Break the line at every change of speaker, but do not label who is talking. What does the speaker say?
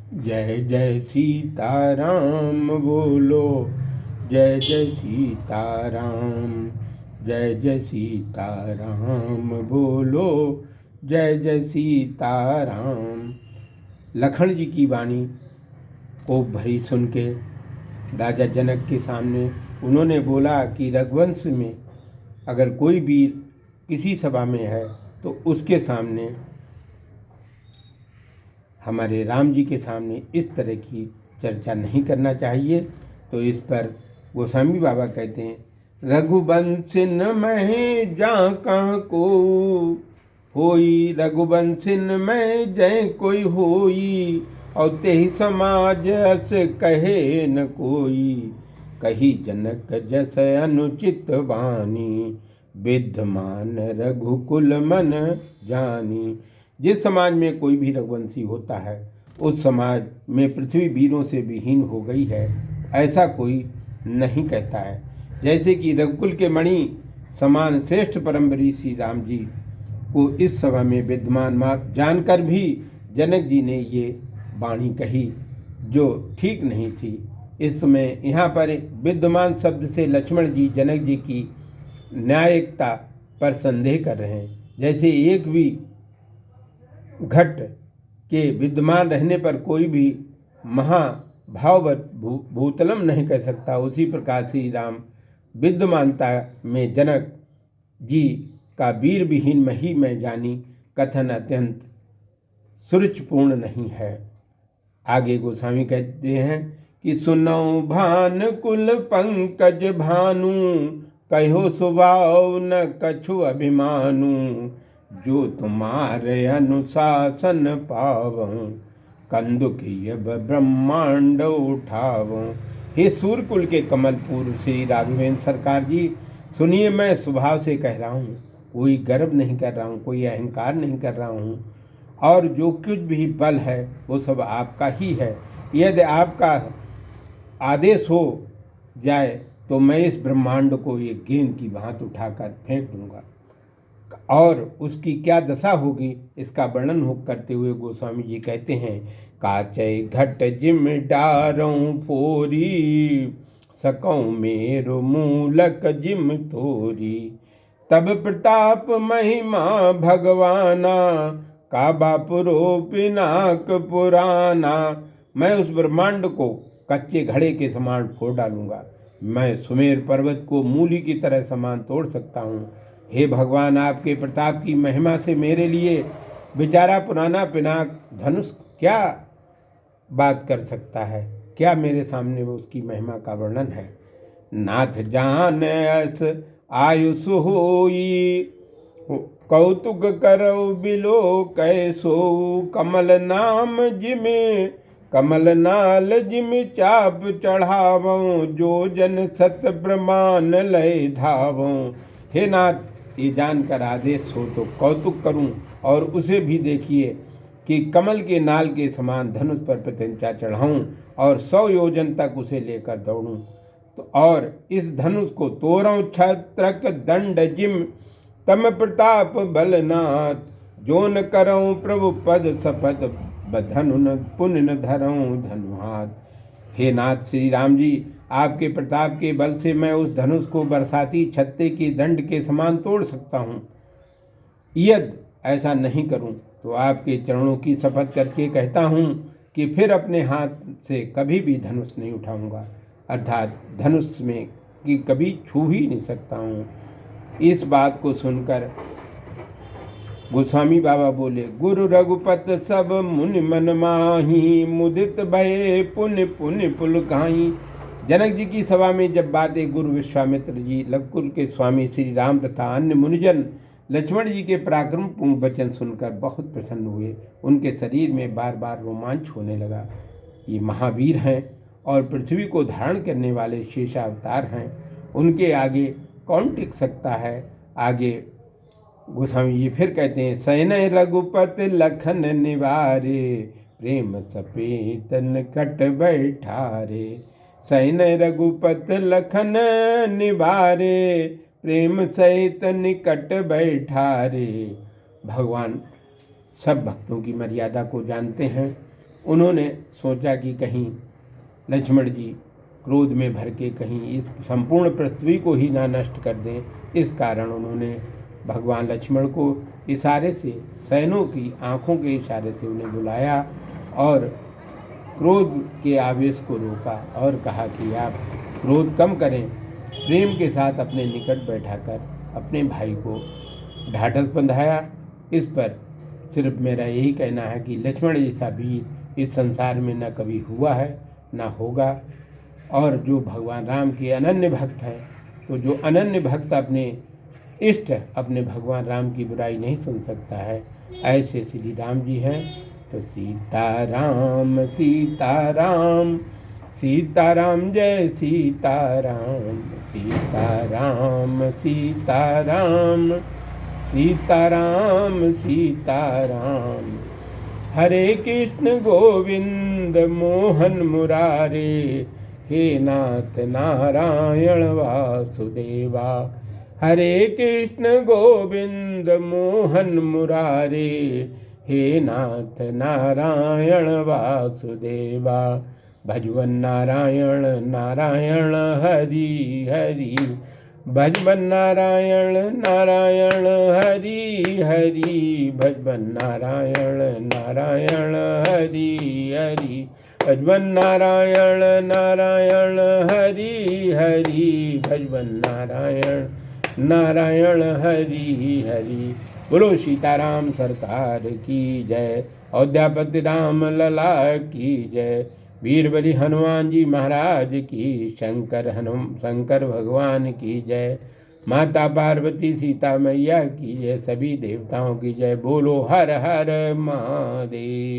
जय जय सीताराम बोलो, जय जय सीताराम। जय जय सीताराम बोलो, जय जय सीताराम। लखन जी की वाणी को भरी सुन के राजा जनक के सामने उन्होंने बोला कि रघुवंश में अगर कोई वीर किसी सभा में है तो उसके सामने, हमारे राम जी के सामने इस तरह की चर्चा नहीं करना चाहिए। तो इस पर गोस्वामी बाबा कहते हैं, रघुवंशिन में जा कहाँ को होई, रघुवंशिन में जय कोई होई, और तेहि समाज अस कहे न कोई, कही जनक जस अनुचित वाणी, विद्यमान रघुकुल मन जानी। जिस समाज में कोई भी रघुवंशी होता है उस समाज में पृथ्वी वीरों से विहीन हो गई है, ऐसा कोई नहीं कहता है। जैसे कि रघुकुल के मणि समान श्रेष्ठ परमवीर श्री राम जी को इस सभा में विद्यमान जानकर भी जनक जी ने ये वाणी कही जो ठीक नहीं थी। इस समय यहाँ पर विद्यमान शब्द से लक्ष्मण जी जनक जी की न्यायिकता पर संदेह कर रहे हैं। जैसे एक भी घट के विद्यमान रहने पर कोई भी महाभाववत भूतलम नहीं कह सकता, उसी प्रकार श्री राम विद्यमानता में जनक जी का वीर विहीन मही में जानी कथन अत्यंत सुरुचिपूर्ण नहीं है। आगे गोस्वामी कहते हैं कि सुनौ भान कुल पंकज भानु, कहो स्वभाव न कछु अभिमानु, जो तुम्हारे अनुशासन पावं, कंदुकी ब्रह्मांड उठावं। हे सूर्यकुल के कमलपुर श्री राघवेंद्र सरकार जी, सुनिए, मैं स्वभाव से कह रहा हूँ, कोई गर्व नहीं कर रहा हूँ, कोई अहंकार नहीं कर रहा हूँ, और जो कुछ भी बल है वो सब आपका ही है। यदि आपका आदेश हो जाए तो मैं इस ब्रह्मांड को एक गेंद की भांति उठाकर फेंक दूंगा, और उसकी क्या दशा होगी इसका वर्णन हो करते हुए गोस्वामी जी कहते हैं, काचय घट जिम डारों फोरी, सकौं मेरो मूलक जिम तोरी, तब प्रताप महिमा भगवाना, काबा पुरो पिनाक पुराना। मैं उस ब्रह्मांड को कच्चे घड़े के समान फोड़ डालूंगा, मैं सुमेर पर्वत को मूली की तरह समान तोड़ सकता हूँ। हे भगवान, आपके प्रताप की महिमा से मेरे लिए बेचारा पुराना पिनाक धनुष क्या बात कर सकता है, क्या मेरे सामने वो उसकी महिमा का वर्णन है। नाथ जान अस आयुष होई, कौतुक करो बिलो कैसो, कमल नाम जिमे कमल नाल जिम चाप चढ़ावों, जो जन सत प्रमाण लय धावों। हे नाथ, ये जानकर आदेश हो तो कौतुक करूं, और उसे भी देखिए कि कमल के नाल के समान धनुष पर प्रत्यंचा चढ़ाऊं और 100 योजन तक उसे लेकर दौड़ूं, तो और इस धनुष को तोड़ूं छत्रक दंड जिम, तम प्रताप बलनाथ, जोन करऊं प्रभु पद सपद, बधनु पुण्य धरऊं धनुहाथ। हे नाथ श्री राम जी, आपके प्रताप के बल से मैं उस धनुष को बरसाती छत्ते के दंड के समान तोड़ सकता हूँ। यदि ऐसा नहीं करूँ तो आपके चरणों की शपथ करके कहता हूँ कि फिर अपने हाथ से कभी भी धनुष नहीं उठाऊंगा, अर्थात धनुष में कि कभी छू ही नहीं सकता हूँ। इस बात को सुनकर गोस्वामी बाबा बोले, गुरु रघुपत सब मुनि मन माही, मुदित भये पुण्य पुण्य पुलकाई। जनक जी की सभा में जब बातें गुरु विश्वामित्र जी, लकुल के स्वामी श्री राम तथा अन्य मुनिजन लक्ष्मण जी के पराक्रमपूर्ण वचन सुनकर बहुत प्रसन्न हुए। उनके शरीर में बार बार रोमांच होने लगा। ये महावीर हैं और पृथ्वी को धारण करने वाले शेषावतार हैं, उनके आगे कौन टिक सकता है। आगे गोस्वामी जी फिर कहते हैं, सैन्य रघुपति लखन निवारे, प्रेम सपेतन कट बैठारे। सैन्य रघुपति लखन निवारे, प्रेम सहित निकट बैठारे। भगवान सब भक्तों की मर्यादा को जानते हैं, उन्होंने सोचा कि कहीं लक्ष्मण जी क्रोध में भर के कहीं इस संपूर्ण पृथ्वी को ही ना नष्ट कर दें। इस कारण उन्होंने भगवान लक्ष्मण को इशारे से, सैनों की आँखों के इशारे से उन्हें बुलाया और क्रोध के आवेश को रोका और कहा कि आप क्रोध कम करें, प्रेम के साथ अपने निकट बैठाकर अपने भाई को ढाढ़स बंधाया। इस पर सिर्फ मेरा यही कहना है कि लक्ष्मण जैसा वीर इस संसार में न कभी हुआ है न होगा। और जो भगवान राम के अनन्य भक्त हैं, तो जो अनन्य भक्त अपने इष्ट अपने भगवान राम की बुराई नहीं सुन सकता है, ऐसे श्री राम जी हैं। तो सीताराम सीताराम सीताराम जय सीताराम, सीताराम सीताराम सीताराम सीताराम। हरे कृष्ण गोविंद मोहन मुरारे, हे नाथ नारायण वासुदेवा। हरे कृष्ण गोविंद मोहन मुरारे, हे नाथ नारायण वासुदेवा। भजवन नारायण नारायण हरि हरि, भजवन नारायण नारायण हरि हरि, भजवन नारायण नारायण हरि हरि, भजवन नारायण नारायण हरि हरि, भजवन नारायण नारायण हरि हरि। बोलो सीताराम सरकार की जय, अयोध्यापति राम लला की जय, वीर बलि हनुमान जी महाराज की, शंकर भगवान की जय, माता पार्वती सीता मैया की जय, सभी देवताओं की जय। बोलो हर हर महादेव।